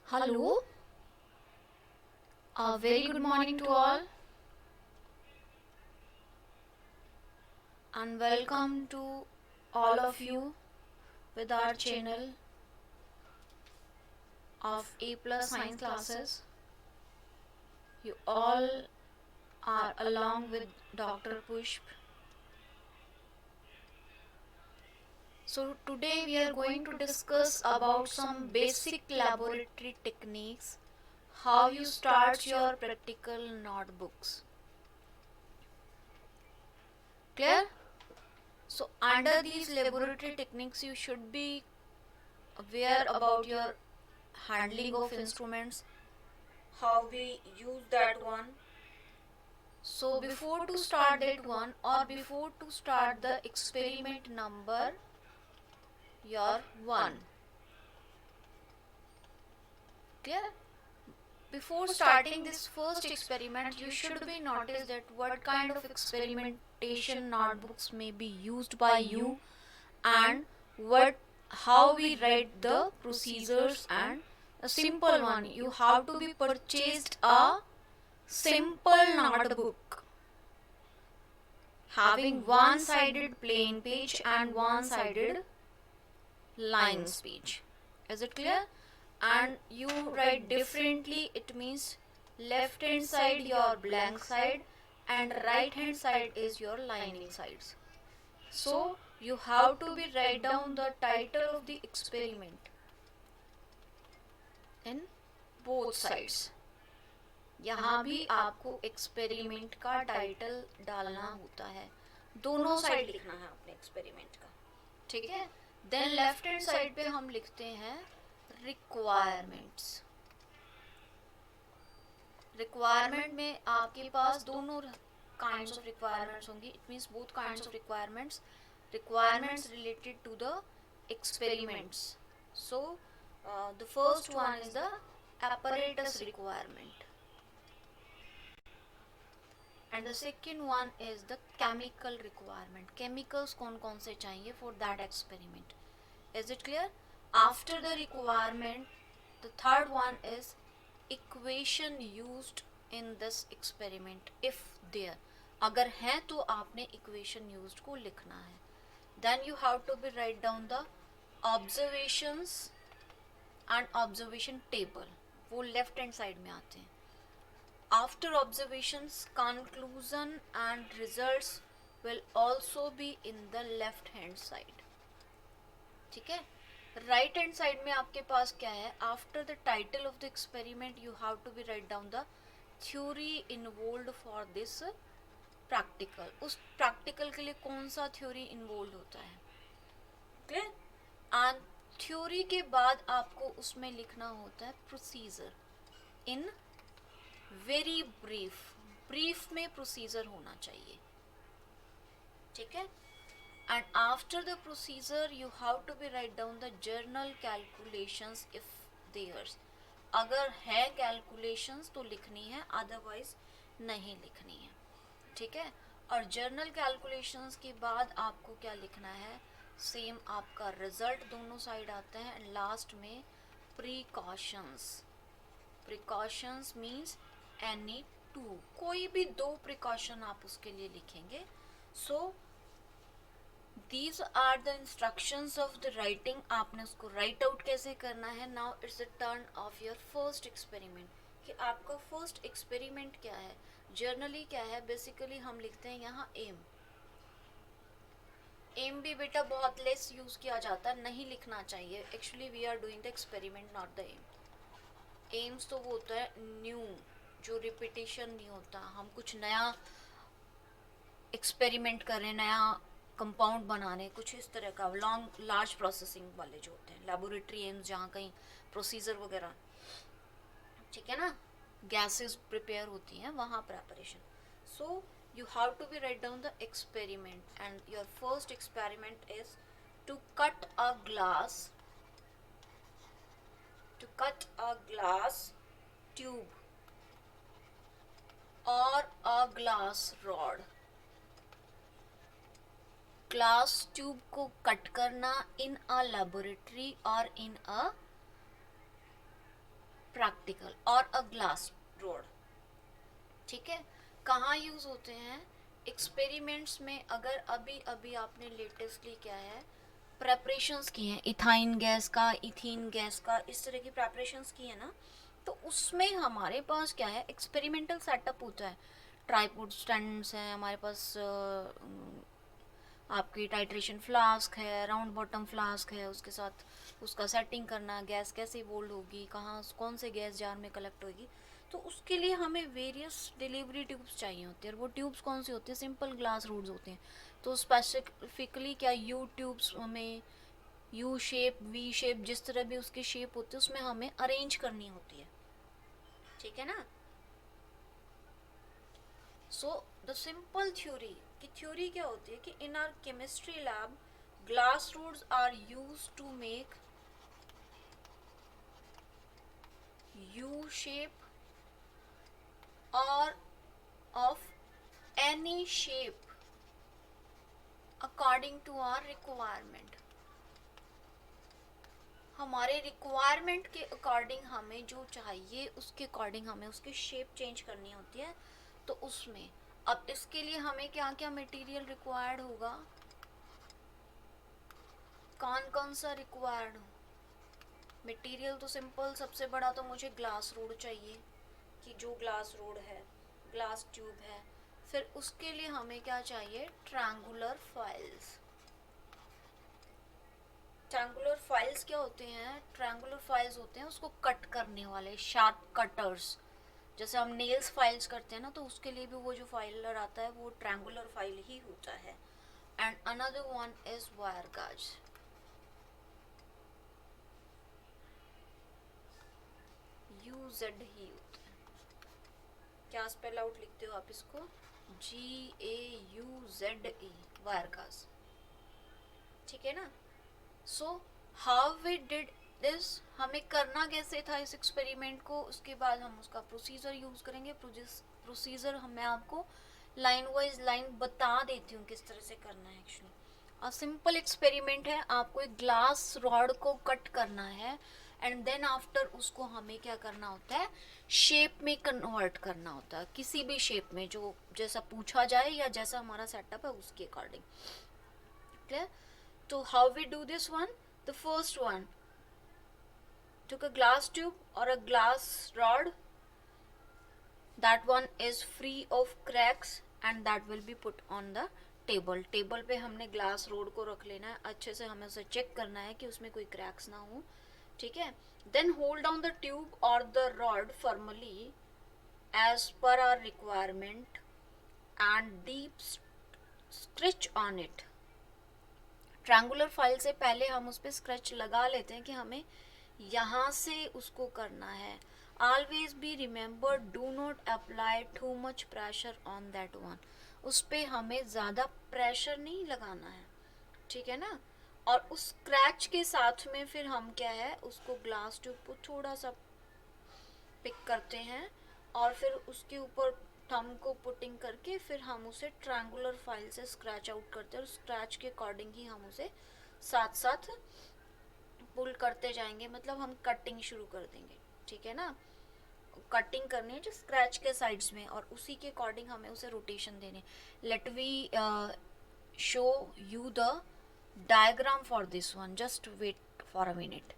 Hello, a very good morning to all, and welcome to all of you with our channel of A Plus Science classes. You all are along with Dr. Pushp. So today we are going to discuss about some basic laboratory techniques, how you start your practical notebooks. Clear? So under these laboratory techniques you should be aware about your handling of instruments, how we use that one. So before to start that one, or before to start the experiment number your 1, clear? Before starting this first experiment you should be notice that what kind of experimentation notebooks may be used by you, and what how we write the procedures. And a simple one, you have to be purchased a simple notebook having one-sided plain page and one-sided lines page. Is it clear? And you write differently, it means left hand side your blank side and right hand side is your lining sides. So you have to be write down the title of the experiment in both sides. यहाँ भी आपको experiment का title डालना होता है, दोनों side लिखना है अपने एक्सपेरिमेंट का, ठीक है? देन लेफ्ट हैंड साइड पे हम लिखते हैं रिक्वायरमेंट्स। रिक्वायरमेंट में आपके पास दोनों काइंड्स ऑफ रिक्वायरमेंट्स होंगी, it means both kinds of requirements related to the experiments. So the first one is the apparatus requirement and the second one is the chemical requirement. Chemicals कौन कौन से चाहिए for that experiment. Is it clear? After the requirement, the third one is equation used in this experiment if there. अगर है तो आपने equation used को लिखना है. Then you have to be write down the observations and observation table, वो left hand side में आते हैं. After observations, conclusion and results will also be in the left hand side. ठीक है? Right hand side में आपके पास क्या है? After the title of the experiment, you have to be write down the theory involved for this practical. उस practical के लिए कौन सा theory involved होता है? Clear? And theory के बाद आपको उसमें लिखना होता है procedure in very brief में प्रोसीजर होना चाहिए, ठीक है? And after the procedure you have to be write down the journal calculations if there's. अगर है कैलकुलेशंस तो लिखनी है, अदरवाइज नहीं लिखनी है, ठीक है? और जर्नल कैलकुलेशंस के बाद आपको क्या लिखना है? सेम आपका रिजल्ट दोनों साइड आता है एंड लास्ट में प्रिकॉशंस मीन्स एनी टू, कोई भी दो प्रिकॉशन आप उसके लिए लिखेंगे. So these are the instructions of the writing. आपने उसको राइट आउट कैसे करना है. Now it's the turn of your first experiment कि आपका फर्स्ट एक्सपेरिमेंट क्या है. जर्नली क्या है, बेसिकली हम लिखते हैं यहाँ एम भी बेटा बहुत लेस यूज किया जाता है, नहीं लिखना चाहिए. Actually we are doing the experiment not the aims तो वो होता है न्यू, जो रिपीटेशन नहीं होता. हम कुछ नया एक्सपेरिमेंट कर रहे हैं, नया कंपाउंड बना रहे हैं, कुछ इस तरह का लॉन्ग लार्ज प्रोसेसिंग वाले जो होते हैं लेबोरेटरी एम्स, जहाँ कहीं प्रोसीजर वगैरह, ठीक है ना, गैसेस प्रिपेयर होती हैं वहाँ preparation. So you have to be write down the experiment and your first experiment is to cut a glass tube or a glass rod. Glass tube को कट करना इन अ लेबोरेटरी और इन a practical और a glass rod. ठीक है, कहाँ use होते हैं? Experiments में। अगर अभी अभी आपने लेटेस्टली क्या है प्रेपरेशंस की हैं, इथाइन गैस का, इथीन गैस का, इस तरह की प्रेपरेशंस की है ना, तो उसमें हमारे पास क्या है एक्सपेरिमेंटल सेटअप होता है। ट्राइपोड स्टैंड्स हैं हमारे पास, आपकी टाइट्रेशन फ्लास्क है, राउंड बॉटम फ्लास्क है, उसके साथ उसका सेटिंग करना, गैस कैसे बोल्ड होगी, कहाँ कौन से गैस जार में कलेक्ट होगी, तो उसके लिए हमें वेरियस डिलीवरी ट्यूब्स चाहिए होती है। और वो ट्यूब्स कौन सी होती है? सिंपल ग्लास रूड्स होते हैं। तो स्पेसिफिकली क्या यू ट्यूब्स हमें यू शेप, वी शेप, जिस तरह भी उसकी शेप होती है उसमें हमें अरेंज करनी होती है। ठीक है ना? सो द सिंपल थ्योरी की थ्योरी क्या होती है कि in our chemistry lab glass rods are use to make you shape or of any shape according to our requirement। हमारे रिक्वायरमेंट के अकॉर्डिंग हमें जो चाहिए उसके अकॉर्डिंग हमें उसकी शेप चेंज करनी होती है। तो उसमें अब इसके लिए हमें क्या क्या मटेरियल रिक्वायर्ड होगा, कौन कौन सा रिक्वायर्ड हो मटेरियल? तो सिंपल सबसे बड़ा तो मुझे ग्लास रोड चाहिए, कि जो ग्लास रोड है, ग्लास ट्यूब है। फिर उसके लिए हमें क्या चाहिए? Triangular files. ट्रायंगुलर फाइल्स क्या होते हैं? ट्रायंगुलर फाइल्स होते हैं उसको कट करने वाले, शार्प कटर्स। जैसे हम नेल्स फाइल्स करते हैं ना, तो उसके लिए भी वो जो फाइलर आता है वो ट्रायंगुलर फाइल ही होता है। And another one is wire गाज। UZ ही होता है। क्या स्पेल आउट लिखते हो आप इसको? GAUZE, वायर गाज। ठीक है ना? So how we did this, हमें करना कैसे था इस एक्सपेरिमेंट को, उसके बाद हम उसका प्रोसीजर यूज करेंगे। प्रोसीजर मैं आपको लाइन वाइज लाइन बता देती हूँ किस तरह से करना है। एक्चुअली सिंपल एक्सपेरिमेंट है, आपको एक ग्लास रॉड को कट करना है एंड देन आफ्टर उसको हमें क्या करना होता है? शेप में कन्वर्ट करना होता है, किसी भी शेप में जो जैसा पूछा जाए या जैसा हमारा सेटअप है उसके according. Clear? So how we do this one? The first one, took a glass tube or a glass rod, that one is free of cracks and that will be put on the table. Table पे हमने glass rod को रख लेना है, अच्छे से हमें उसे चेक करना है कि उसमें कोई क्रैक्स ना हो। ठीक है? Then hold down the tube और the rod formally as per our requirement and deep scratch on it. Triangular file से पहले हम उस पर स्क्रैच लगा लेते हैं कि हमें यहाँ से उसको करना है। Always be remember, do not apply too much pressure on that one. उस पर हमें ज़्यादा प्रेशर नहीं लगाना है। ठीक है ना? और उस स्क्रैच के साथ में फिर हम क्या है उसको ग्लास ट्यूब को थोड़ा सा पिक करते हैं और फिर उसके ऊपर थंब को पुटिंग करके फिर हम उसे ट्रायंगुलर फाइल से स्क्रैच आउट करते हैं और स्क्रैच के अकॉर्डिंग ही हम उसे साथ साथ पुल करते जाएंगे, मतलब हम कटिंग शुरू कर देंगे। ठीक है ना? कटिंग करनी है जो स्क्रैच के साइड्स में और उसी के अकॉर्डिंग हमें उसे रोटेशन देने। Let we show you the diagram for this one, just wait for a minute.